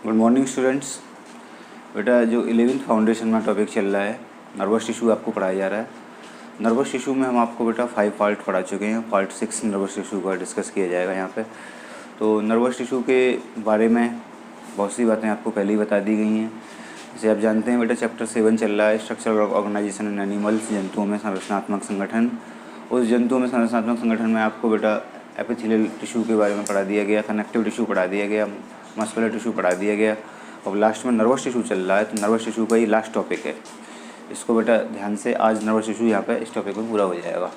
Good morning students. बेटा जो 11th foundation में टॉपिक चल रहा है नर्वस टिश्यू आपको पढ़ाया जा रहा है। नर्वस टिश्यू में हम आपको बेटा 5 पार्ट पढ़ा चुके हैं। पार्ट 6 नर्वस टिश्यू का डिस्कस किया जाएगा यहाँ पे। तो नर्वस टिश्यू के बारे में बहुत सी बातें आपको पहले ही बता दी गई हैं। जैसे आप जानते हैं बेटा चैप्टर 7 चल रहा है स्ट्रक्चरल ऑर्गेनाइजेशन इन एनिमल्स, जंतुओं में संरचनात्मक संगठन। उस जंतुओं में संरचनात्मक संगठन में आपको बेटा एपिथेलियल टिश्यू के बारे में पढ़ा दिया गया, कनेक्टिव टिश्यू पढ़ा दिया गया, मस्कुलर टिश्यू पढ़ा दिया गया और लास्ट में नर्वस टिश्यू चल रहा है। तो नर्वस टिश्यू का ही लास्ट टॉपिक है। इसको बेटा ध्यान से, आज नर्वस टिश्यू यहाँ पे इस टॉपिक में पूरा हो जाएगा।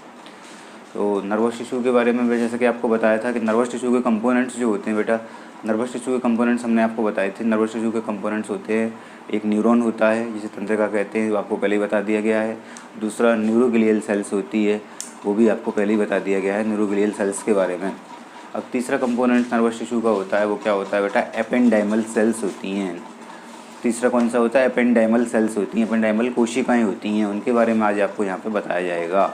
तो नर्वस टिश्यू के बारे में जैसे कि आपको बताया था कि नर्वस टिश्यू के कंपोनेंट्स जो होते हैं बेटा, नर्वस टिश्यू के कंपोनेंट्स हमने आपको बताए थे। नर्वस टिश्यू के कंपोनेंट्स होते हैं, एक न्यूरॉन होता है जिसे तंत्रिका कहते हैं, वो आपको पहले ही बता दिया गया है। दूसरा न्यूरोग्लियल सेल्स होती है, वो भी आपको पहले ही बता दिया गया है न्यूरोग्लियल सेल्स के बारे में। अब तीसरा कंपोनेंट नर्वस टिश्यू का होता है, वो क्या होता है बेटा, एपेंडाइमल सेल्स होती हैं। तीसरा कौन सा होता है, एपेंडाइमल सेल्स होती हैं, एपेंडाइमल कोशिकाएं होती हैं, उनके बारे में आज आपको यहाँ पे बताया जाएगा।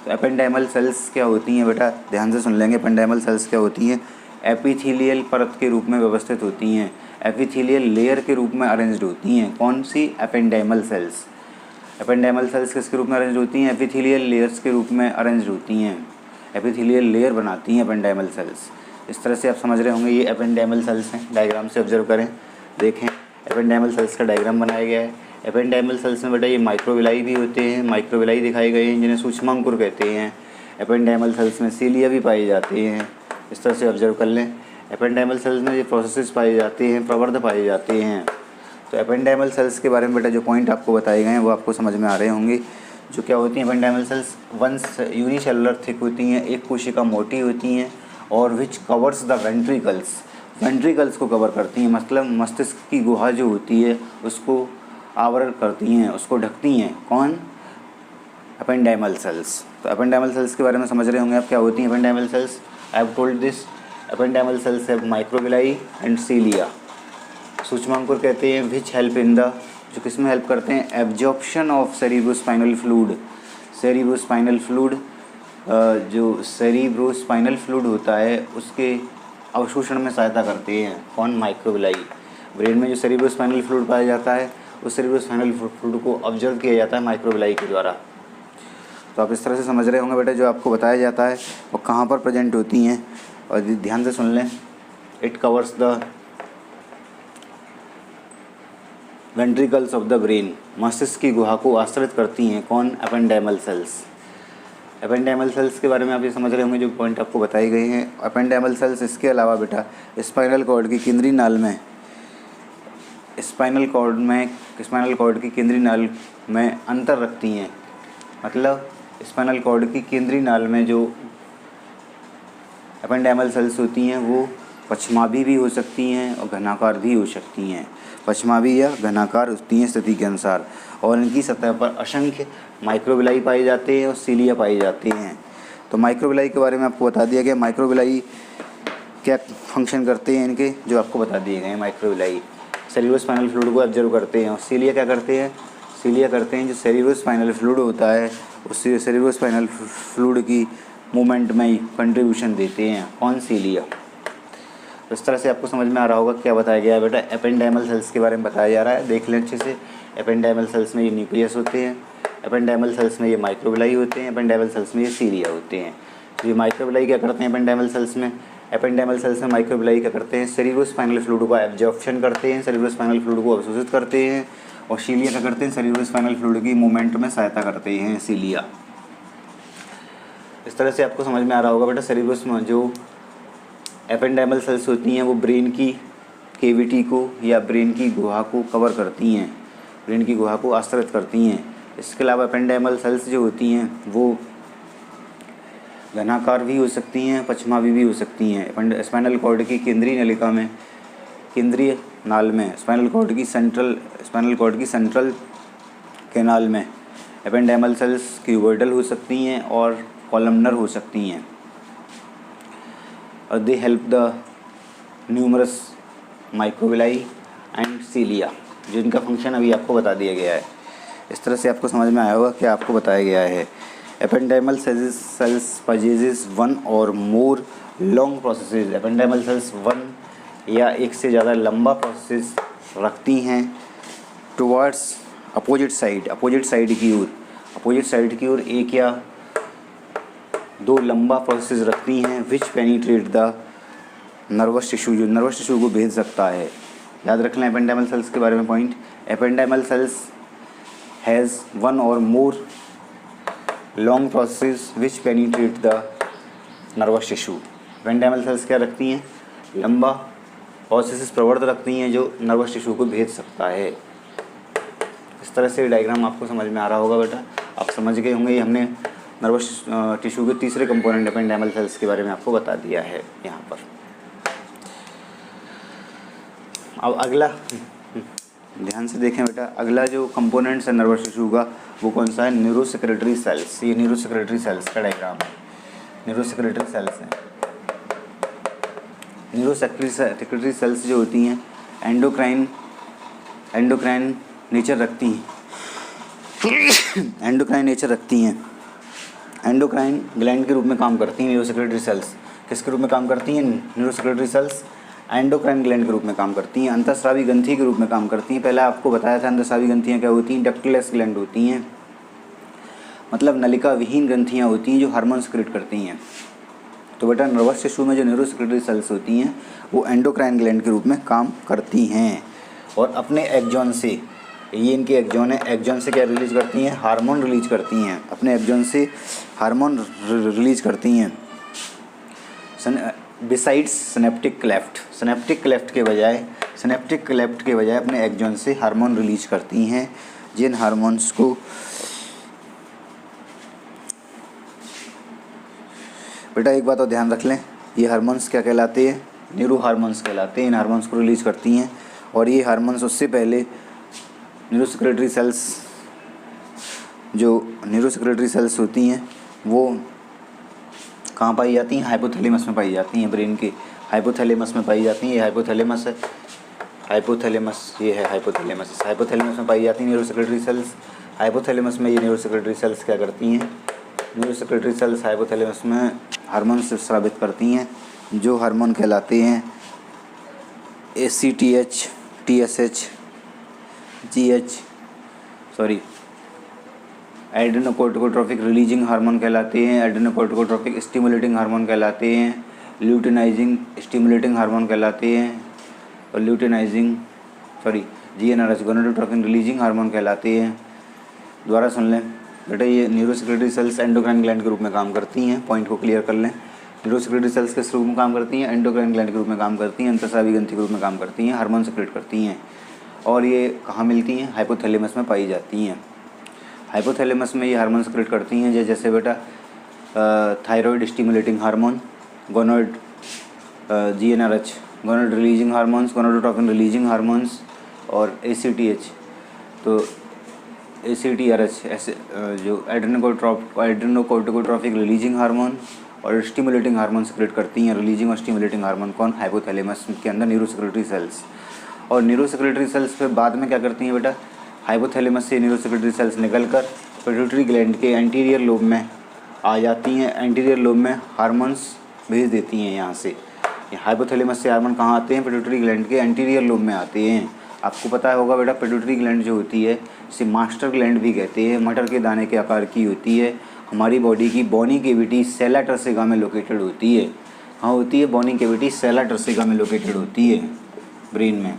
तो एपेंडाइमल सेल्स क्या होती हैं बेटा, ध्यान से सुन लेंगे। एपेंडाइमल सेल्स क्या होती हैं, एपिथेलियल परत के रूप में व्यवस्थित होती हैं, एपिथेलियल लेयर के रूप में अरेंज्ड होती हैं। कौन सी, एपेंडाइमल सेल्स। एपेंडाइमल सेल्स किसके रूप में अरेंज होती हैं, एपिथेलियल लेयर्स के रूप में अरेंज होती हैं। एपिथेलियल लेयर बनाती हैं एपेंडाइमल सेल्स। इस तरह से आप समझ रहे होंगे ये एपेंडाइमल सेल्स हैं। डायग्राम से ऑब्जर्व करें, देखें एपेंडाइमल सेल्स का डायग्राम बनाया गया है। एपेंडाइमल सेल्स में बेटा ये माइक्रोविलाई भी होते हैं, माइक्रोविलाई दिखाए गए हैं जिन्हें सूक्ष्मांकुर कहते हैं। एपेंडाइमल सेल्स में सीलिया भी पाए जाते हैं। इस तरह से ऑब्जर्व कर लें। एपेंडाइमल सेल्स में ये प्रोसेसेस पाए जाते हैं, प्रवर्ध पाए जाते हैं। तो एपेंडाइमल सेल्स के बारे में बेटा जो पॉइंट आपको बताए गए हैं वो आपको समझ में आ रहे होंगे। जो क्या होती हैं ependymal cells, once unicellular thick होती हैं, एक कोशिका मोटी होती हैं और which covers the ventricles, ventricles को कवर करती हैं, मतलब मस्तिष्क की गुहा जो होती है उसको आवरण करती हैं, उसको ढकती हैं। कौन, एपेंडाइमल सेल्स। तो एपेंडाइमल सेल्स के बारे में समझ रहे होंगे आप क्या होती हैं ependymal cells. I have told this, ependymal cells have microvilli and cilia. सूक्ष्मांकुर कहते हैं विच हेल्प इन द, जो किस में हेल्प करते हैं, absorption of cerebrospinal fluid. Cerebrospinal fluid, जो सेरिब्रोस्पाइनल फ्लूइड होता है उसके अवशोषण में सहायता करते हैं। कौन, माइक्रोविलाई। ब्रेन में जो सेरिब्रोस्पाइनल फ्लूइड पाया जाता है उस सेरिब्रोस्पाइनल फ्लूइड को ऑब्जर्व किया जाता है माइक्रोविलाई के द्वारा। तो आप इस तरह से समझ रहे होंगे बेटा जो आपको बताया जाता है वो कहाँ पर प्रेजेंट होती हैं, और ध्यान से सुन लें। It covers the ventricles of the brain, मस्तिष्क की गुहा को आश्रित करती हैं। कौन, एपेंडाइमल सेल्स। एपेंडाइमल सेल्स के बारे में आप ये समझ रहे होंगे जो पॉइंट आपको बताए गए हैं। एपेंडाइमल सेल्स इसके अलावा बेटा स्पाइनल कॉर्ड की केंद्रीय नाल में, स्पाइनल कॉर्ड की केंद्रीय नाल में अंतर रखती हैं। मतलब स्पाइनल कॉर्ड की केंद्रीय नाल में जो एपेंडाइमल सेल्स होती हैं वो पश्चिमाभी भी हो सकती हैं और घनाकार भी हो सकती हैं। पश्चिमाभी या घनाकार होती हैं स्थिति के अनुसार, और इनकी सतह पर असंख्य माइक्रोविलाई पाए जाते हैं और सीलिया पाए जाते हैं। तो माइक्रोविलाई के बारे में आपको बता दिया गया। माइक्रोविलाई क्या फंक्शन करते हैं इनके, जो आपको बता दिए गए हैं। माइक्रोविलाई सेरिब्रोस्पाइनल फ्लूइड को ऑब्जर्व करते हैं, और सीलिया क्या करते हैं, सीलिया करते हैं जो सेरिब्रोस्पाइनल फ्लूइड होता है उस सेरिब्रोस्पाइनल फ्लूइड की मूवमेंट में कंट्रीब्यूशन देते हैं। कौन, सीलिया। तो इस तरह से आपको समझ में आ रहा होगा क्या बताया गया है बेटा, एपेंडाइमल सेल्स के बारे में बताया जा रहा है। देख लें अच्छे से। एपेंडाइमल सेल्स में ये न्यूक्लियस होते हैं, एपेंडाइमल सेल्स में ये माइक्रोविलाई होते हैं, एपेंडाइमल सेल्स में ये सीलिया होते हैं। तो ये माइक्रोविलाई क्या करते हैं एपेंडाइमल सेल्स में, एपेंडाइमल सेल्स में माइक्रोविलाई क्या करते हैं, सेरिब्रोस्पाइनल फ्लूइड को एब्जॉर्प्शन करते हैं, सेरिब्रोस्पाइनल फ्लूइड को अवशोषित करते हैं, और सीलिया क्या करते हैं, सेरिब्रोस्पाइनल फ्लूइड की मूवमेंट में सहायता करते हैं, सीलिया। इस तरह से आपको समझ में आ रहा होगा बेटा सेरिब्रोस्पाइनल जो एपेंडाइमल सेल्स होती हैं वो ब्रेन की केविटी को या ब्रेन की गुहा को कवर करती हैं, ब्रेन की गुहा को आश्रित करती हैं। इसके अलावा एपेंडाइमल सेल्स जो होती हैं वो घनाकार भी हो सकती हैं, पश्चिमाभी भी हो सकती हैं। स्पाइनल कॉर्ड की केंद्रीय नलिका में, केंद्रीय नाल में, स्पाइनल कॉर्ड की सेंट्रल कैनाल में एपेंडाइमल सेल्स क्यूबोइडल हो सकती हैं और कॉलमनर हो सकती हैं। और they help the numerous microvilli and cilia, जो इनका फंक्शन अभी आपको बता दिया गया है। इस तरह से आपको समझ में आया होगा क्या आपको बताया गया है। Ependymal sales possesses one or more long processes. Ependymal sales one या एक से ज़्यादा लंबा प्रोसेस रखती हैं टुवर्ड्स अपोजिट साइड की ओर एक या दो लंबा प्रोसेस रखती हैं विच पेनिट्रेट द नर्वस टिश्यू, जो नर्वस टिश्यू को भेज सकता है। याद रख लें एपेंडाइमल सेल्स के बारे में point. Ependymal cells has one or more long process which penetrate the nervous tissue. Ependymal cells क्या रखती हैं? लंबा प्रोसेस प्रवर्त रखती हैं जो नर्वस टिश्यू को भेज सकता है। इस तरह से डायग्राम आपको समझ में आ रहा होगा बेटा, आप समझ गए होंगे। ये हमने नर्वस टिश्यू के तीसरे कंपोनेंट एपेंडाइमल सेल्स के बारे में आपको बता दिया है यहाँ पर। अब अगला ध्यान से देखें बेटा, अगला जो कंपोनेंट्स है नर्वस टिश्यू का वो कौन सा है? Neurosecretory cells. ये न्यूरोसेक्रेटरी सेल्स का डायग्राम है। न्यूरोसेक्रेटरी सेल्स हैं। न्यूरोसेक्रेटरी सेल्स जो होती हैं एंडोक्राइन नेचर रखती हैं। एंडोक्राइन ग्लैंड के रूप में काम करती हैं न्यूरोसेक्रेटरी सेल्स। किसके रूप में काम करती हैं न्यूरोसेक्रेटरी सेल्स? एंडोक्राइन ग्लैंड के रूप में काम करती हैं। अंतःस्रावी ग्रंथि के रूप में काम करती हैं। पहले आपको बताया था अंतःस्रावी ग्रंथियाँ क्या होती हैं? डक्टलेस ग्लैंड होती हैं, मतलब नलिका विहीन ग्रंथियाँ होती हैं जो हार्मोन सिक्रेट करती हैं। तो बेटा नर्वस टिश्यू में जो न्यूरोसेक्रेटरी सेल्स होती हैं वो एंडोक्राइन ग्लैंड के रूप में काम करती हैं और अपने एक्जॉन से, ये इनके एक्जॉन है, एक्जॉन से क्या रिलीज करती हैं? हार्मोन रिलीज करती हैं। अपने एक्जॉन से हार्मोन रिलीज करती हैं। बिसाइड्स सिनेप्टिक क्लेफ्ट के बजाय अपने एक्जॉन से हार्मोन रिलीज करती हैं, जिन हार्मोन्स को बेटा एक बात और ध्यान रख लें, ये हार्मोन्स क्या कहलाते हैं? न्यूरो हार्मोन्स कहलाते हैं। इन हार्मोन्स को रिलीज करती हैं और ये हार्मोन्स उससे पहले न्यूरोसेक्रेटरी सेल्स होती हैं वो कहाँ पाई जाती हैं? हाइपोथैलेमस में पाई जाती हैं। ब्रेन के हाइपोथैलेमस में पाई जाती हैं। ये हाइपोथैलेमस है, ये है हाइपोथैलेमस। इस हाइपोथैलेमस में पाई जाती हैं न्यूरोसेक्रेटरी सेल्स। हाइपोथैलेमस में ये न्यूरोसेक्रेटरी सेल्स क्या करती हैं? न्यूरोसेक्रेटरी सेल्स हाइपोथैलेमस में हार्मोन से स्रावित करती हैं जो हार्मोन कहलाते हैं ACTH, TSH, adrenocorticotropic releasing hormone कहलाते हैं। एड्रेनोकोर्टिकोट्रोपिक स्टिमुलेटिंग हार्मोन कहलाते हैं। ल्यूटिनाइजिंग स्टिमुलेटिंग हार्मोन कहलाते हैं और GnRH गोनाडोट्रोपिन रिलीजिंग हार्मोन कहलाते हैं। दोबारा सुन लें बेटा, ये न्यूरोसेक्रेटरी सेल्स एंडोक्राइन ग्लैंड के रूप में काम करती हैं। पॉइंट को क्लियर कर लें। न्यूरोसेक्रेटरी सेल्स किस रूप में काम करती हैं? एंडोक्राइन ग्लैंड के रूप में काम करती हैं। अंतःस्रावी ग्रंथि के रूप में काम करती हैं। हार्मोन सिक्रेट करती हैं और ये कहाँ मिलती हैं? हाइपोथैलेमस में पाई जाती हैं। हाइपोथैलेमस में ये हार्मोन सिक्रेट करती हैं जैसे बेटा thyroid stimulating hormone, gonad GnRH gonad releasing hormones, gonadotropin releasing hormones और ACTH। तो ACTRH ऐसे जो एड्रेनोकोर्टिकोट्रोपिक रिलीजिंग हार्मोन और स्टिमुलेटिंग हार्मोन सिक्रेट करती हैं। रिलीजिंग और स्टिमुलेटिंग हार्मोन कौन? हाइपोथैलेमस के अंदर न्यूरोसेक्रेटरी सेल्स। और न्यूरोसेक्रेटरी सेल्स फिर बाद में क्या करती हैं बेटा? हाइपोथैलेमस से न्यूरोसेक्रेटरी सेल्स निकलकर पिट्यूटरी ग्लैंड के एंटीरियर लोब में आ जाती हैं। एंटीरियर लोब में हार्मोन्स भेज देती हैं। यहाँ से हाइपोथैलेमस से हार्मोन कहाँ आते हैं? पिट्यूटरी ग्लैंड के एंटीरियर लोब में आते हैं। आपको पता होगा बेटा पिट्यूटरी ग्लैंड जो होती है इसे मास्टर ग्लैंड भी कहते हैं। मटर के दाने के आकार की होती है। हमारी बॉडी की बोनी कैविटी सेला टर्सिका में लोकेटेड होती है। कहाँ होती है? बोनी कैविटी सेला टर्सिका में लोकेटेड होती है ब्रेन में।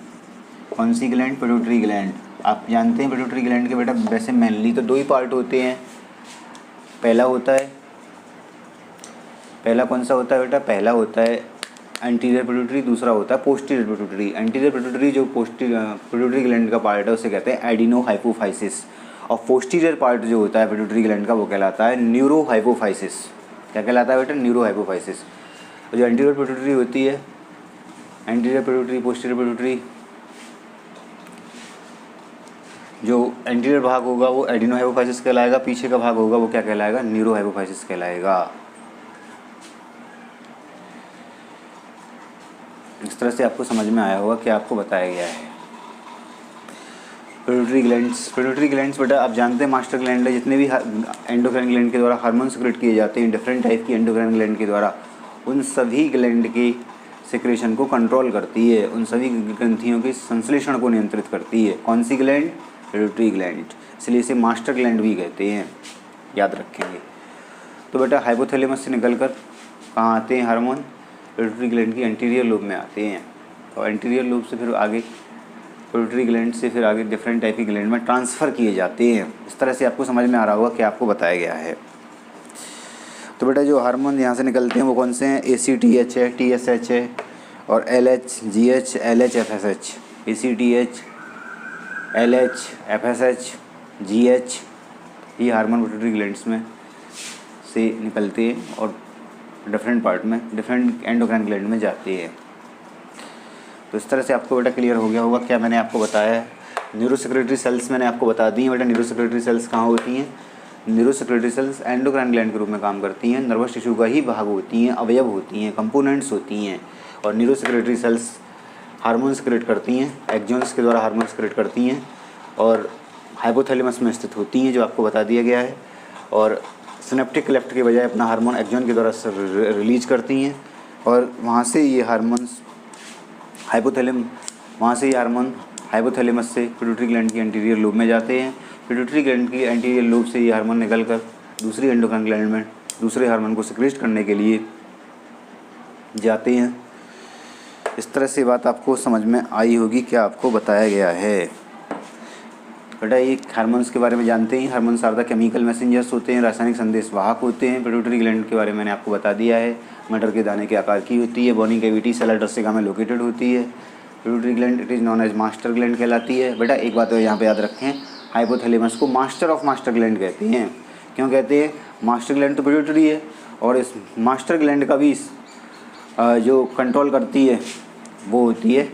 कौन सी ग्लैंड? Pituitary gland. आप जानते हैं पिट्यूटरी ग्लैंड के बेटा वैसे मेनली तो दो ही पार्ट होते हैं। पहला कौन सा होता है बेटा? पहला होता है एंटीरियर पिट्यूटरी, दूसरा होता है पोस्टीरियर पिट्यूटरी। एंटीरियर पिट्यूटरी जो पिट्यूटरी ग्लैंड का पार्ट है उसे कहते हैं एडिनो हाइपोफाइसिस और पोस्टीरियर पार्ट जो होता है पिट्यूटरी ग्लैंड का वो कहलाता है न्यूरो हाइपोफाइसिस। क्या कहलाता है बेटा? Neuro hypophysis. और जो एंटीरियर पिट्यूटरी होती है, एंटीरियर पिट्यूटरी, पोस्टीरियर पिट्यूटरी, जो एंटीरियर भाग होगा वो एडिनो हाइपोफाइसिस कहलाएगा। पीछे का भाग होगा वो क्या कहलाएगा? न्यूरो हाइपोफाइसिस कहलाएगा। इस तरह से आपको समझ में आया होगा कि आपको बताया गया है। पिट्यूटरी ग्लैंड्स बेटा आप जानते हैं मास्टर ग्लैंड है। जितने भी एंडोक्राइन ग्लैंड के द्वारा हार्मोन सिक्रेट किए जाते हैं डिफरेंट टाइप की एंडोक्राइन ग्लैंड के द्वारा, उन सभी ग्लैंड के सिक्रेशन को कंट्रोल करती है, उन सभी ग्रंथियों के संश्लेषण को नियंत्रित करती है। कौन सी ग्लैंड? पिट्यूटरी ग्लैंड, इसलिए इसे मास्टर ग्लैंड भी कहते हैं, याद रखेंगे। तो बेटा हाइपोथैलेमस से निकलकर कहाँ आते हैं हार्मोन? पिट्यूटरी ग्लैंड की एंटीरियर लोब में आते हैं, और एंटीरियर लोब से फिर आगे पिट्यूटरी ग्लैंड से फिर आगे डिफरेंट टाइप की ग्लैंड में ट्रांसफ़र किए जाते हैं। इस तरह से आपको समझ में आ रहा होगा कि आपको बताया गया है। तो बेटा जो हार्मोन यहाँ से निकलते हैं वो कौन से हैं? ACTH है, TSH है, और LH, GH, LH, FSH। ACTH, LH, FSH, GH, ये हार्मोन पिट्यूटरी ग्लैंड्स में से निकलते हैं और डिफरेंट पार्ट में, डिफरेंट एंडोक्राइन ग्लैंड में जाते हैं। तो इस तरह से आपको बेटा क्लियर हो गया होगा क्या मैंने आपको बताया है। न्यूरोसेक्रेटरी सेल्स मैंने आपको बता दी हैं बेटा। न्यूरोसेक्रेटरी सेल्स कहाँ होती हैं? न्यूरोसेक्रेटरी सेल्स एंडोक्राइन ग्लैंड के रूप में काम करती हैं, नर्वस टिश्यू का ही भाग होती हैं, अवयव होती हैं, कंपोनेंट्स होती हैं। और न्यूरोसेक्रेटरी सेल्स हार्मोन सिक्रेट करती हैं, एक्सॉन्स के द्वारा हार्मोन सिक्रेट करती हैं, और हाइपोथैलेमस में स्थित होती हैं, जो आपको बता दिया गया है। और सिनेप्टिक क्लेफ्ट के बजाय अपना हार्मोन एक्सॉन के द्वारा रिलीज करती हैं, और वहाँ से ये हार्मोन्स हाइपोथैलेमस से पिट्यूटरी ग्लैंड की एंटीरियर लोब में जाते हैं। पिट्यूटरी ग्लैंड की एंटीरियर लोब से ये हार्मोन निकलकर दूसरी एंडोक्राइन ग्लैंड में दूसरे हार्मोन को सिक्रेट करने के लिए जाते हैं। इस तरह से बात आपको समझ में आई होगी, क्या आपको बताया गया है। बेटा ये हार्मोन्स के बारे में जानते हैं। Hormones are the chemical messengers होते हैं, रासायनिक संदेश वाहक होते हैं। पिट्यूटरी ग्लैंड के बारे में मैंने आपको बता दिया है, मटर के दाने के आकार की होती है, बोनी कैविटी सेलर डस्टिका में लोकेटेड होती है। Pituitary gland it is known as master gland कहलाती है। बेटा एक बात यहाँ पे याद रखें, हाइपोथैलेमस को मास्टर ऑफ मास्टर ग्लैंड कहते हैं। क्यों कहते हैं? मास्टर ग्लैंड तो पिट्यूटरी है, और इस मास्टर ग्लैंड का भी जो कंट्रोल करती है वो होती है,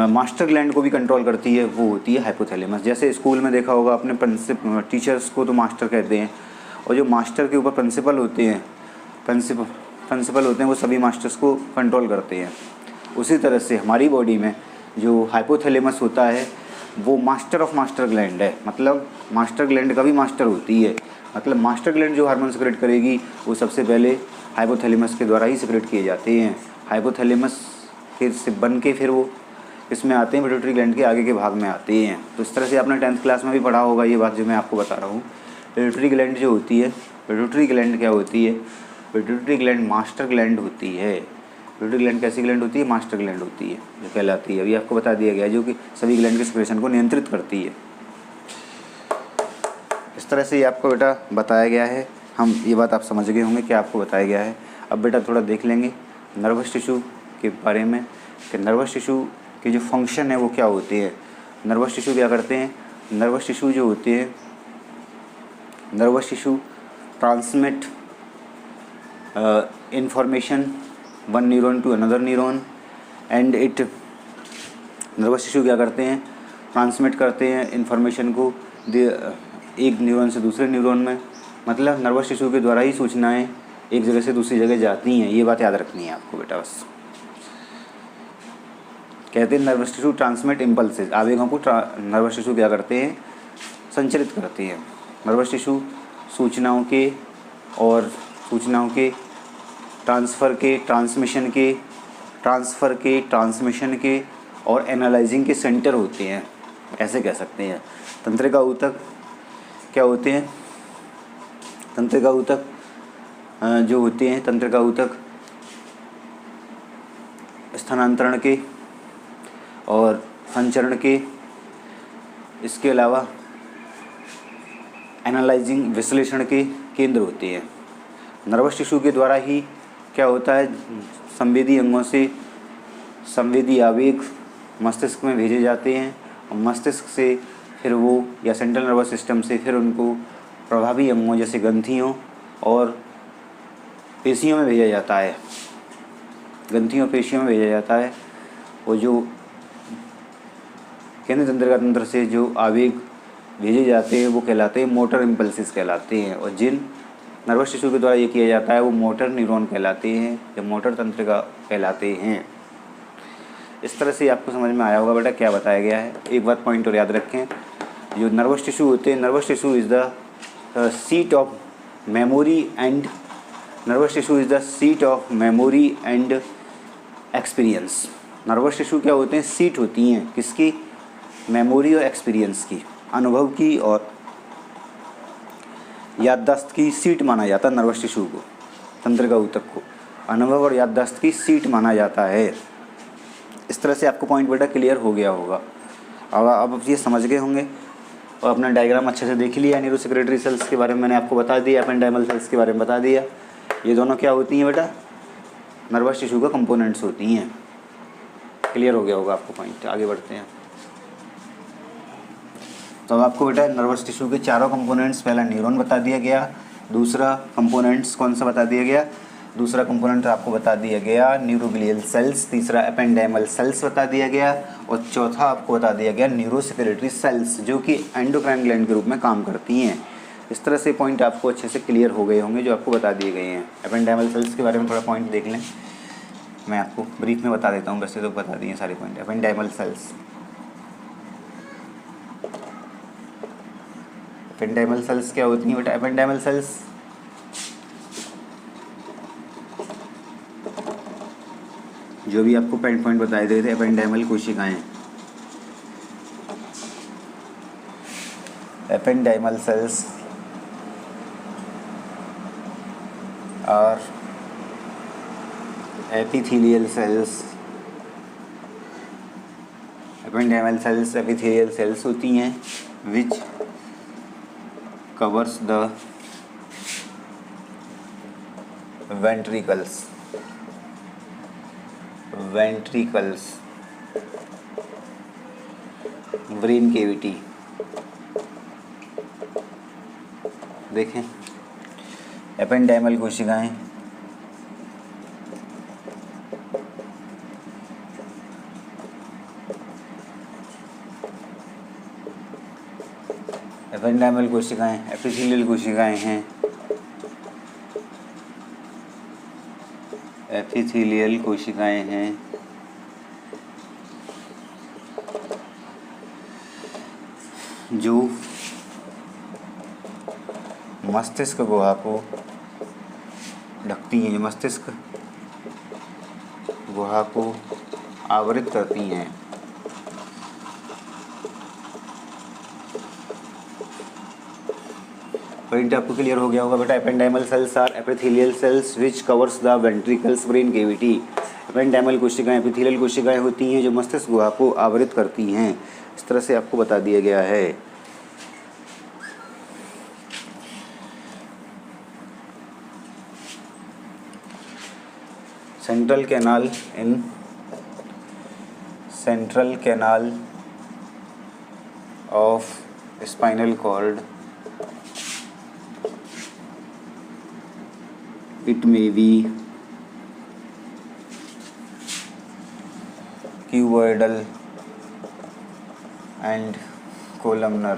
मास्टर ग्लैंड को भी कंट्रोल करती है वो होती है हाइपोथैलेमस। जैसे स्कूल में देखा होगा अपने टीचर्स को तो मास्टर कहते हैं, और जो मास्टर के ऊपर प्रिंसिपल होते हैं वो सभी मास्टर्स को कंट्रोल करते हैं। उसी तरह से हमारी बॉडी में जो हाइपोथैलेमस होता है वो मास्टर ऑफ मास्टर ग्लैंड है, मतलब मास्टर ग्लैंड का भी मास्टर होती है। मतलब मास्टर ग्लैंड जो हार्मोन सिक्रेट करेगी वो सबसे पहले हाइपोथैलेमस के द्वारा ही सिक्रेट किए जाते हैं। हाइपोथैलेमस से बन के फिर वो इसमें आते हैं, पिट्यूटरी ग्लैंड के आगे के भाग में आते हैं। तो इस तरह से आपने 10th क्लास में भी पढ़ा होगा ये बात जो मैं आपको बता रहा हूँ। पिट्यूटरी ग्लैंड जो होती है, पिट्यूटरी ग्लैंड क्या होती है? पिट्यूटरी ग्लैंड मास्टर ग्लैंड होती है। पिट्यूटरी ग्लैंड कैसी ग्लैंड होती है? मास्टर ग्लैंड होती है, जो कहलाती है, अभी आपको बता दिया गया, जो कि सभी ग्लैंड के सिक्रेशन को नियंत्रित करती है। इस तरह से ये आपको बेटा बताया गया है। हम ये बात आप समझ गए होंगे क्या आपको बताया गया है। अब बेटा थोड़ा देख लेंगे नर्वस टिश्यू के बारे में कि नर्वस टिश्यू के जो फंक्शन है वो क्या होते हैं। नर्वस टिश्यू क्या करते हैं? नर्वस टिश्यू जो होते हैं, nervous tissue transmit information one neuron to another neuron and it. Nervous tissue क्या करते हैं? ट्रांसमिट करते हैं इंफॉर्मेशन को एक न्यूरॉन से दूसरे न्यूरॉन में, मतलब नर्वस टिश्यू के द्वारा ही सूचनाएं एक जगह से दूसरी जगह जाती हैं। ये बात याद रखनी है आपको बेटा बस। कहते हैं नर्वस टिश्यू ट्रांसमिट इम्पल्सेस, आवेगों को नर्वस टिश्यू क्या करते हैं? संचालित करते हैं। नर्वस टिश्यू सूचनाओं के ट्रांसमिशन के और एनालाइजिंग के सेंटर होते हैं, ऐसे कह सकते हैं। तंत्रिका ऊतक क्या होते हैं? तंत्रिका ऊतक जो होते हैं, तंत्रिका ऊतक स्थानांतरण के और संचरण के, इसके अलावा एनालाइजिंग विश्लेषण के केंद्र होते हैं। नर्वस टिश्यू के द्वारा ही क्या होता है? संवेदी अंगों से संवेदी आवेग मस्तिष्क में भेजे जाते हैं, और मस्तिष्क से फिर वो या सेंट्रल नर्वस सिस्टम से फिर उनको प्रभावी अंगों जैसे ग्रंथियों और पेशियों में भेजा जाता है। ग्रंथियों पेशियों में भेजा जाता है। वो जो केंद्रीय तंत्रिका तंत्र से जो आवेग भेजे जाते हैं वो कहलाते हैं मोटर इम्पल्सिस कहलाते हैं, और जिन नर्वस टिश्यू के द्वारा ये किया जाता है वो मोटर न्यूरॉन कहलाते हैं या मोटर तंत्रिका कहलाते हैं। इस तरह से आपको समझ में आया होगा बेटा क्या बताया गया है। एक बात पॉइंट और याद रखें, जो नर्वस टिश्यू होते हैं, nervous tissue is the seat of memory and experience. Nervous tissue क्या होते हैं? सीट होती हैं किसकी? मेमोरी और एक्सपीरियंस की, अनुभव की और याददाश्त की सीट माना जाता है नर्वस टिश्यू को, तंत्रिका ऊतक को अनुभव और याददाश्त की सीट माना जाता है। इस तरह से आपको पॉइंट बेटा क्लियर हो गया होगा। अब ये समझ गए होंगे और अपना डायग्राम अच्छे से देख लिया। न्यूरो सेक्रेटरी सेल्स के बारे में मैंने आपको बता दिया, एपेंडाइमल सेल्स के बारे में बता दिया। ये दोनों क्या होती हैं बेटा? नर्वस टिश्यू का कंपोनेंट्स होती हैं। क्लियर हो गया होगा आपको पॉइंट। आगे बढ़ते हैं। तो अब आपको बेटा नर्वस टिश्यू के चारों कंपोनेंट्स, पहला न्यूरॉन बता दिया गया, दूसरा कंपोनेंट्स कौन सा बता दिया गया? दूसरा कंपोनेंट आपको बता दिया गया न्यूरोग्लियल सेल्स, तीसरा एपेंडाइमल सेल्स बता दिया गया और चौथा आपको बता दिया गया न्यूरो सेक्रेटरी सेल्स, जो कि एंडोक्राइन ग्लैंड के रूप में काम करती हैं। इस तरह से पॉइंट आपको अच्छे से क्लियर हो गए होंगे जो आपको बता दिए गए हैं। एपेंडाइमल सेल्स के बारे में थोड़ा पॉइंट देख लें, मैं आपको ब्रीफ में बता देता हूँ, वैसे तो बता दिए सारे point. Ependymal sales, ependymal cells क्या होती हैं बेटा? एपेंडाइमल सेल्स जो भी आपको पॉइंट बताए गए थे, एपेंडाइमल कोशिकाएं, एपेंडाइमल सेल्स और epithelial cells, ependymal sales epithelial cells होती हैं विच covers the ventricles brain cavity. देखें एपेंडाइमल कोशिकाएं एपिथेलियल कोशिकाएं हैं, एपिथेलियल कोशिकाएं हैं जो मस्तिष्क गुहा को ढकती हैं, मस्तिष्क गुहा को आवृत करती हैं। पॉइंट आपको क्लियर हो गया होगा बेटा। Ependymal cells are epithelial cells which covers the ventricles brain cavity. Ependymal कोशिकाएं एपिथेलियल कोशिकाएं होती हैं जो मस्तिष्क गुहा को आवृत करती हैं। इस तरह से आपको बता दिया गया है। Central canal of spinal cord, it may be cuboidal and columnar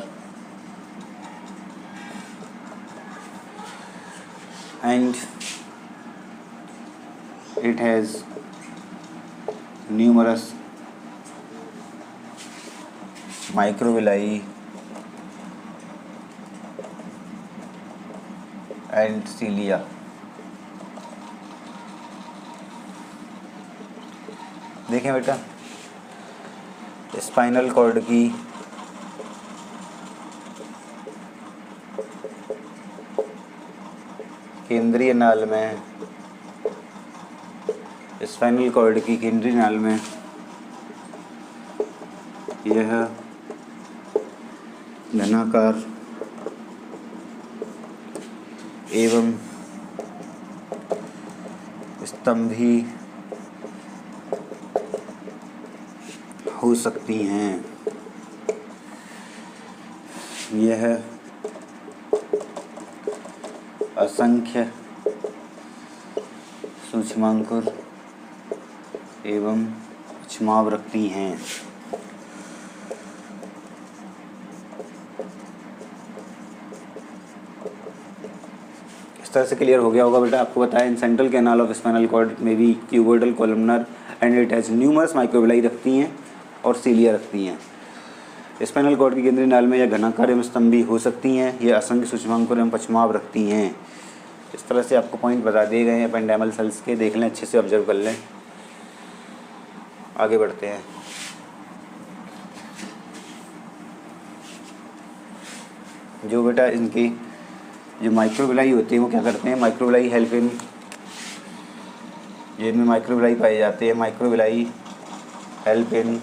and it has numerous microvilli and cilia। देखें बेटा स्पाइनल कॉर्ड की केंद्रीय नाल में, स्पाइनल कॉर्ड की केंद्रीय नाल में यह घनाकार एवं स्तंभी हो सकती हैं। यह असंख्य सूक्ष्मांकुर एवं छमाव रखती हैं। इस तरह से क्लियर हो गया होगा बेटा। आपको बताया in central canal of spinal cord में भी cuboidal columnar and it has numerous microvilli रखती हैं और सीलिया रखती हैं। स्पाइनल कॉर्ड की केंद्रीय नाल में यह घनाकार एवं स्तंभी हो सकती हैं। यह असंख्य सूक्ष्मांकुर एवं पछमाव रखती हैं। इस तरह से आपको पॉइंट बता दिए गए हैं एपेंडाइमल सेल्स के। देख लें अच्छे से, ऑब्जर्व कर लें। आगे बढ़ते हैं। जो बेटा इनकी जो माइक्रोविलाई होती है वो क्या करते हैं, माइक्रोविलाई हेल्प इन, जो इनमें माइक्रोविलाई पाए जाते हैं, microvilli help in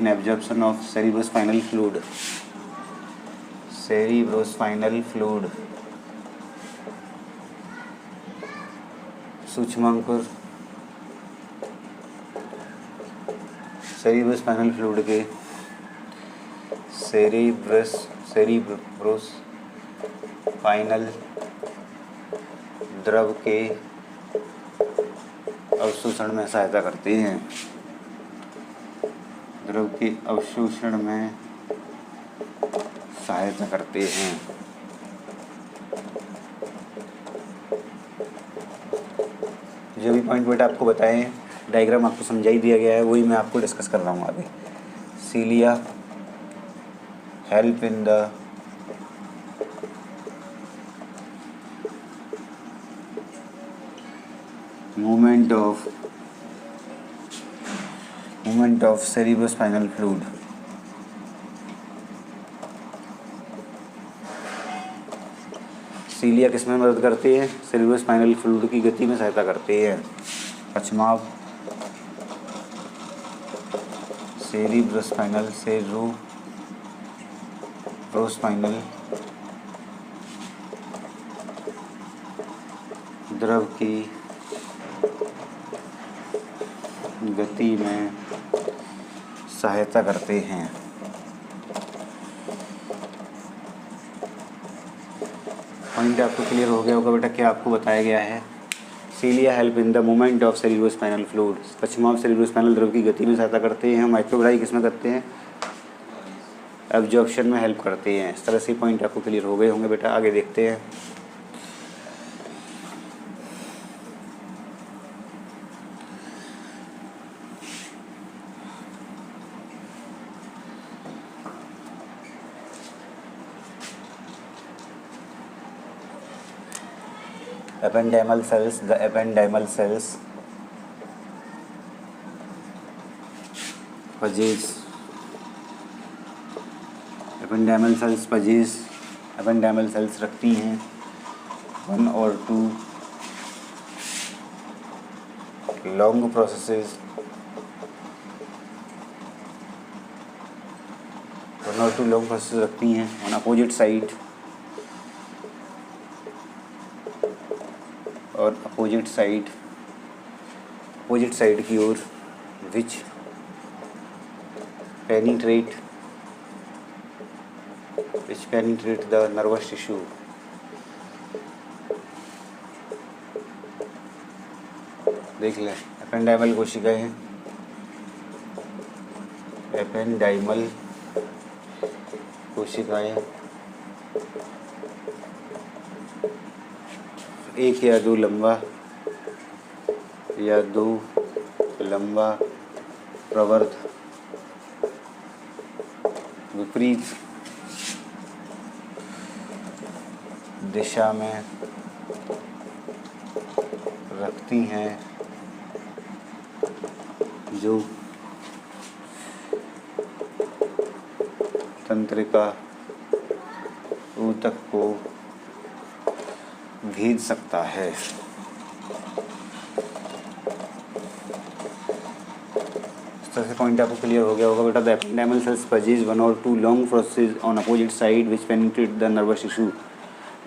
absorption of cerebrospinal fluid, सूक्ष्मांकुर सेरिब्रोस्पाइनल फ्लूइड के सेरिब्रोस्पाइनल द्रव के अवशोषण में सहायता करते हैं, द्रव के अवशोषण में सहायता करते हैं। जो भी पॉइंट बेटा आपको बताएं, डायग्राम आपको समझा ही दिया गया है, वही मैं आपको डिस्कस कर रहा हूँ आगे। Cilia help in the movement of cerebrospinal fluid. Cilia किस में मदद करते हैं, सेरिब्रोस्पाइनल फ्लूइड की गति में सहायता करते हैं। पश्चात सेरिब्रोस्पाइनल द्रव की गति में सहायता करते हैं। पॉइंट आपको क्लियर हो गया होगा बेटा, क्या आपको बताया गया है। Cilia help in the movement of cerebrospinal fluid, पश्चिमाव सेरिब्रोस्पाइनल द्रव की गति में सहायता करते हैं। माइक्रोविलाई किस में करते हैं, एब्जॉर्प्शन में हेल्प करते हैं। इस तरह से पॉइंट आपको क्लियर हो गए होंगे बेटा। आगे देखते हैं। Ependymal sales, the ependymal sales पजेज, ependymal sales रखती हैं 1 or 2 long processes, 1 or 2 long process रखती हैं ऑन अपोजिट साइड, और अपोजिट साइड की ओर विच पेनिट्रेट द नर्वस टिश्यू। देख लें, एपेंडाइमल कोशिकाएं, एक या दो लंबा प्रवर्त विपरीत दिशा में रखती हैं, जो तंत्रिका ऊतक को भेज सकता है। इस तरह से पॉइंट आपको क्लियर हो गया होगा बेटा। The ependymal sales पजेज 1 or 2 long process on opposite side which penetrate the nervous tissue.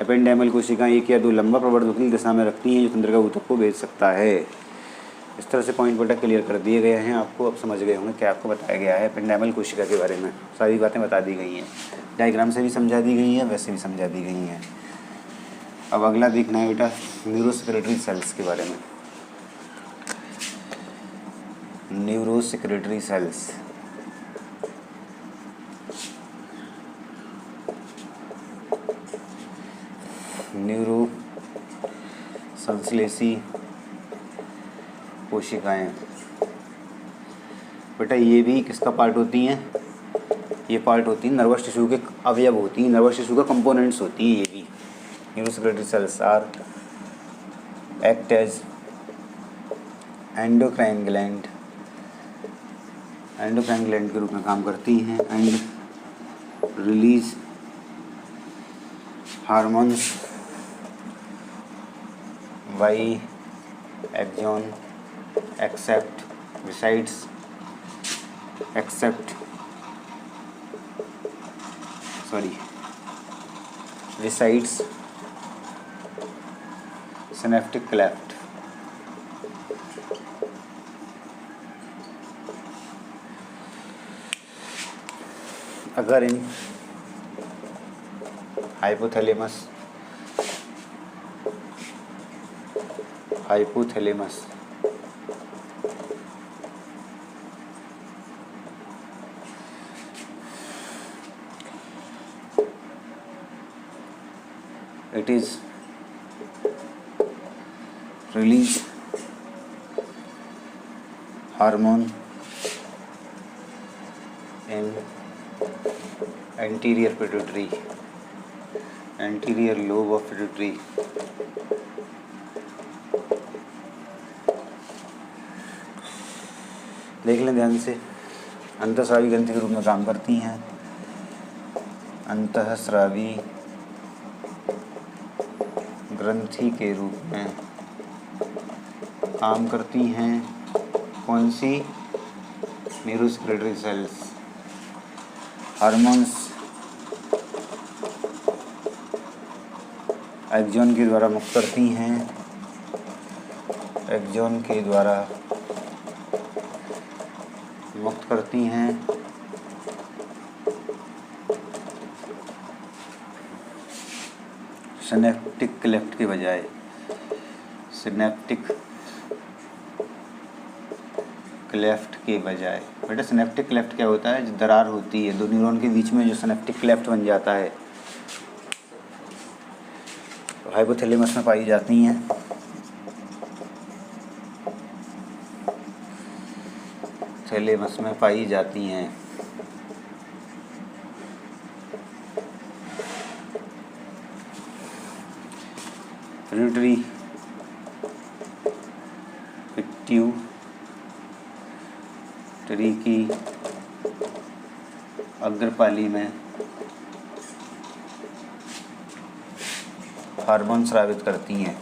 Ependymal कोशिकाएं 1 या 2 लंबा प्रवर्त विपरीत दिशा में रखती हैं, जो तंत्रिका ऊतक को भेज सकता है। इस तरह से पॉइंट बेटा क्लियर कर दिए गए हैं आपको। अब समझ गए होंगे क्या आपको बताया गया है एपेंडाइमल कोशिका के बारे में। सारी बातें बता दी गई हैं, डायग्राम से भी समझा दी गई हैं, वैसे भी समझा दी गई हैं। अब अगला देखना है बेटा न्यूरोसेक्रेटरी सेल्स के बारे में। न्यूरोसेक्रेटरी सेल्स न्यूरो संश्लेषी कोशिकाएं बेटा, ये भी किसका पार्ट होती हैं, ये पार्ट होती हैं नर्वस टिश्यू के अवयव होती हैं, नर्वस टिश्यू का कंपोनेंट्स होती हैं। ये भी neurosecretory cells are act as endocrine gland के रूप में काम करती हैं and release hormones by axon except resides synaptic cleft. अगर in hypothalamus it is release hormone in anterior lobe of pituitary देख लें ध्यान से। अंतःस्रावी ग्रंथि के रूप में काम करती हैं। अंतःस्रावी ग्रंथि के रूप में काम करती हैं कौन सी? Neurosecretory cells. हार्मोन्स एक्सॉन के द्वारा मुक्त करती हैं। सिनेप्टिक क्लेफ्ट के बजाय। बेटा सिनेप्टिक क्लेफ्ट क्या होता है? जो दरार होती है दो न्यूरॉन के बीच में, जो सिनेप्टिक क्लेफ्ट बन जाता है, तो हाइपोथैलेमस में पाई जाती हैं। पिट्यूटरी की अग्रपाली में हार्मोन स्रावित करती हैं।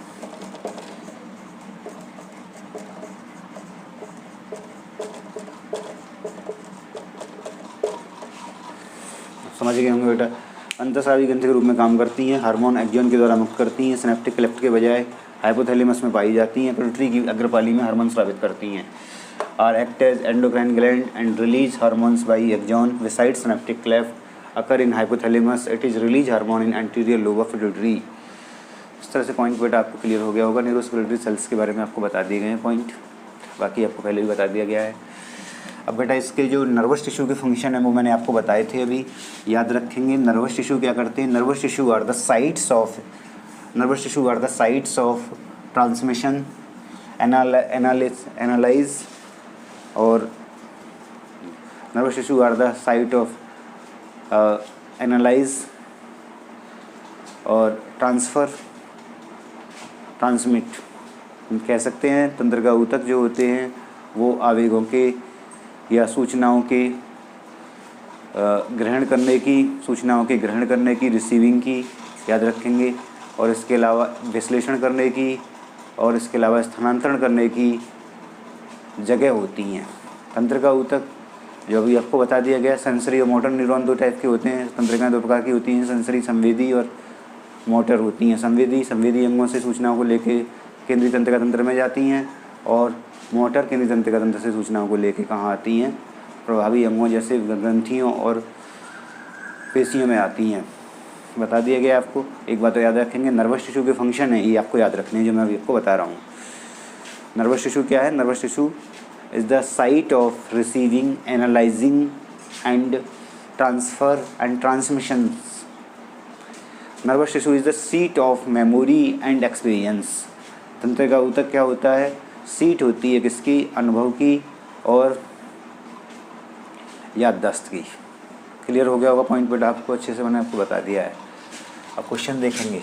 समझ गए होंगे बेटा। अंतःस्रावी ग्रंथि के रूप में काम करती हैं। हार्मोन एक्सॉन के द्वारा मुक्त करती हैं। सिनेप्टिक क्लेफ्ट के बजाय हाइपोथैलेमस में पाई जाती हैं। पिट्यूटरी की अग्रपाली में हार्मोन स्रावित करती हैं। Are act as endocrine gland and release hormones by axon beside synaptic cleft occur in hypothalamus. It is release hormone in anterior lobe of pituitary. इस तरह से पॉइंट बेटा आपको क्लियर हो गया होगा। न्यूरोसेक्रेटरी सेल्स के बारे में आपको बता दिए गए हैं पॉइंट, बाकी आपको पहले भी बता दिया गया है। अब बेटा इसके जो नर्वस टिश्यू के फंक्शन है वो मैंने आपको बताए थे अभी, याद रखेंगे। नर्वस टिश्यू क्या करते हैं? Nervous tissue are the sites of transmission, analyze और nervous tissue are the site of analyze और ट्रांसमिट कह सकते हैं। तंत्रिका ऊतक जो होते हैं वो आवेगों के या सूचनाओं के ग्रहण करने की रिसीविंग की याद रखेंगे, और इसके अलावा विश्लेषण करने की और इसके अलावा स्थानांतरण करने की जगह होती हैं। तंत्रिका ऊतक जो अभी आपको बता दिया गया। सेंसरी और मोटर न्यूरॉन दो टाइप के होते हैं। तंत्रिकाएं दो प्रकार की होती हैं, सेंसरी संवेदी और मोटर होती हैं। संवेदी अंगों से सूचनाओं को लेके केंद्रीय तंत्रिका तंत्र में जाती हैं, और मोटर केंद्रीय तंत्रिका तंत्र से सूचनाओं को लेके कहाँ आती हैं? प्रभावी अंगों जैसे ग्रंथियों और पेशियों में आती हैं। बता दिया गया आपको। एक बात तो याद रखेंगे, नर्वस टिश्यू के फंक्शन है ये आपको याद रखने हैं जो मैं अभी आपको बता रहा हूँ। नर्वस टिश्यू क्या है? Nervous tissue is the site of receiving, analysing and transfer and transmissions. Nervous tissue is the seat of memory and experience. तंत्रिका ऊतक क्या होता है? सीट होती है किसकी? अनुभव की और याददाश्त की। क्लियर हो गया होगा पॉइंट बेटा आपको, अच्छे से मैंने आपको बता दिया है। अब क्वेश्चन देखेंगे।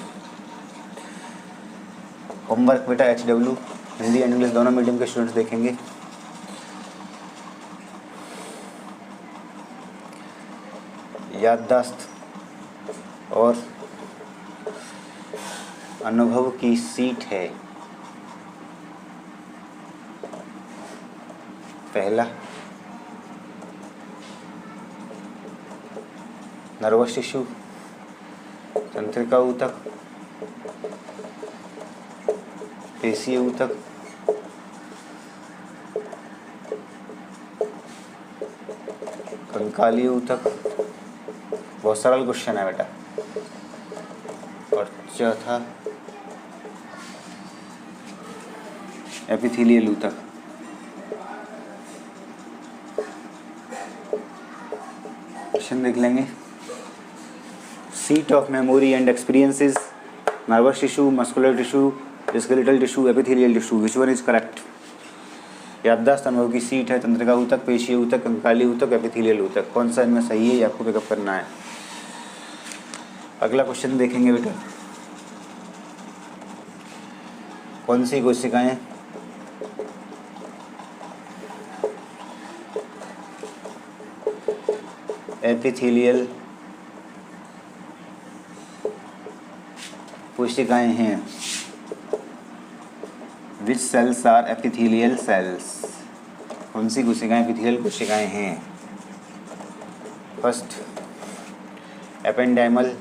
होमवर्क बेटा HW हिंदी एंड इंग्लिश दोनों मीडियम के स्टूडेंट्स देखेंगे। याददाश्त और अनुभव की सीट है। पहला, नर्वस टिश्यू, तंत्रिका ऊतक, पेशीय ऊतक, कंकालीय ऊतक। बहुत सरल क्वेश्चन है बेटा। और चौथा, एपिथेलियल ऊतक। क्वेश्चन देख लेंगे। Seat of memory and experiences, nervous tissue, muscular tissue, skeletal tissue, epithelial tissue, which one is correct? याददाश्त अनुभव की सीट है, तंत्रिका ऊतक, पेशीय ऊतक, कंकाली ऊतक, एपिथेलियल ऊतक। कौन सा इनमें सही है ये आपको पिकअप करना है। अगला क्वेश्चन देखेंगे बेटा। कौन सी कोशिकाएं एपिथेलियल कोशिकाएं हैं? विच सेल्स आर एपिथेलियल सेल्स? कौन सी कोशिकाएं एपिथेलियल कोशिकाएं हैं? फर्स्ट, एपेंडाइमल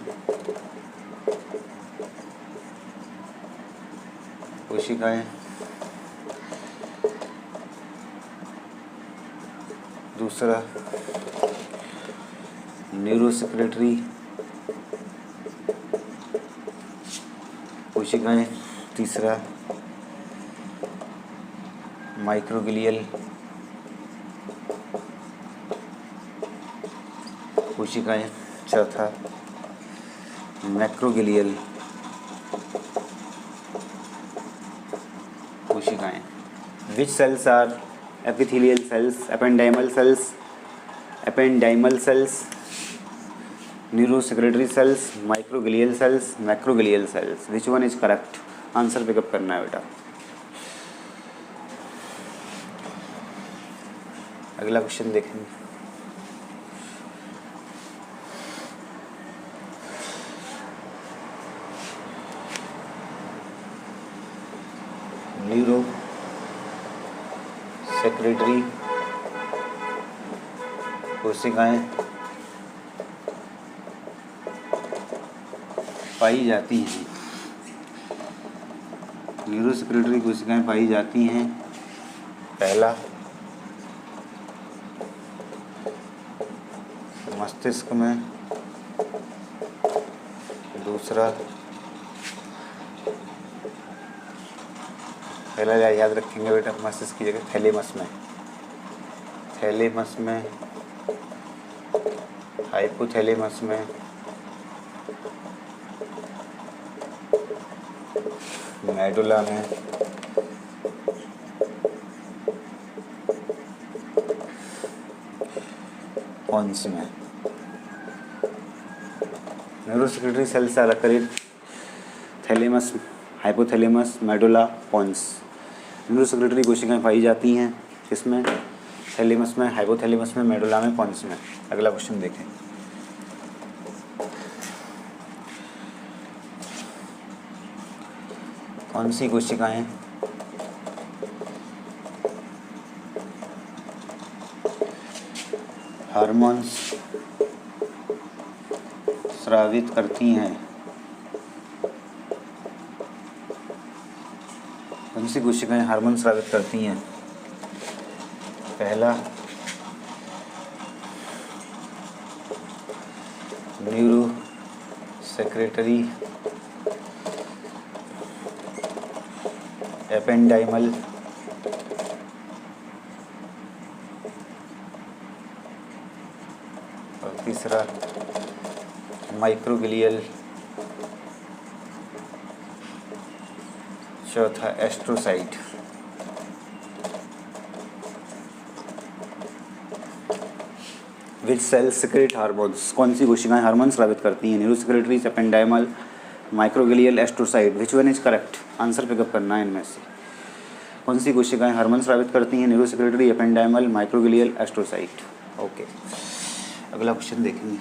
कोशिकाएं। दूसरा, न्यूरोसेक्रेटरी कोशिकाएं। तीसरा, माइक्रोग्लियल कोशिकाएं। चौथा, मैक्रोग्लियल कोशिकाएं। Which cells are epithelial cells? Ependymal cells, neurosecretory cells, microglial cells, macroglial cells. Which one is correct? Answer pick up करना है बेटा। अगला क्वेश्चन देखेंगे। न्यूरो सेक्रेटरी कोशिकाएं पाई जाती हैं। न्यूरोसेक्रेटरी कोशिकाएं पाई जाती हैं। पहला, मस्तिष्क में। दूसरा, पहला याद रखेंगे बेटा मस्तिष्क की जगह थैलेमस में। थैलेमस में, हाइपोथैलेमस में, मेडुला में, पॉन्स में। न्यूरोसेक्रेटरी सेल से अलग करिए। Thalamus, hypothalamus, medulla, pons. Neurosecretory कोशिकाएं पाई जाती हैं किसमें? थैलेमस में, हाइपोथैलेमस में, मेडुला में, पॉन्स में। अगला क्वेश्चन देखें। कौन सी कोशिकाएं हार्मोन्स स्रावित करती हैं? कौन सी कोशिकाएं हार्मोन स्रावित करती हैं? पहला, न्यूरो सेक्रेटरी, एपेंडाइमल, और तीसरा माइक्रोग्लियल, चौथा एस्ट्रोसाइट। विच सेल सिक्रेट हार्मोन्स? कौन सी कोशिकाएं हार्मोन स्रावित करती हैं? Neurosecretory, ependymal, microglial astrocyte, which one is correct, answer pick up करना है इनमें से। कौन सी कोशिकाएं हार्मोन स्रावित करती हैं, neurosecretory, ependymal, microglial astrocyte. Okay, अगला क्वेश्चन देखेंगे।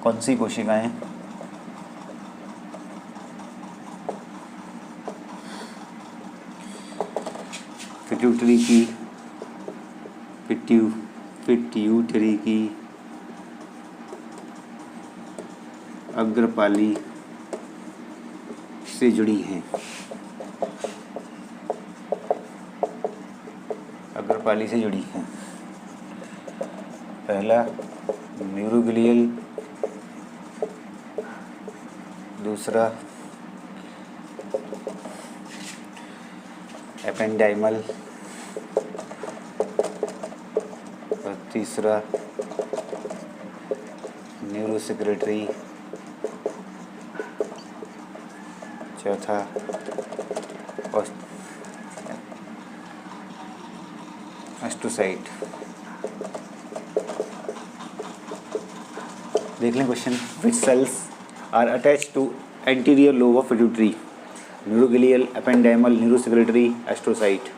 कौन सी कोशिकाएं पिट्यूटरी की अग्रपाली से जुड़ी हैं, अग्रपाली से जुड़ी हैं। पहला न्यूरोग्लियल, दूसरा एपेंडाइमल और तीसरा न्यूरोसेक्रेटरी, चौथा एस्ट्रोसाइट। देख लें question. Which cells are attached to anterior lobe of pituitary, neuroglial, ependymal, neurosecretory, astrocyte.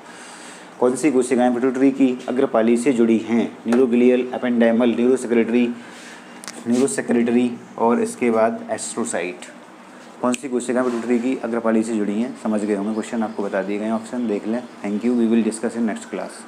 कौन सी कोशिकाएं पिट्यूटरी की अग्रपाली से जुड़ी हैं, न्यूरोग्लियल, एपेंडाइमल, न्यूरोसेक्रेटरी और इसके बाद एस्ट्रोसाइट। कौन सी कोशिकाएं पिट्यूटरी की अग्रपाली से जुड़ी हैं, समझ गए होंगे क्वेश्चन, आपको बता दिए गए ऑप्शन, देख लें। Thank you, we will discuss in next class.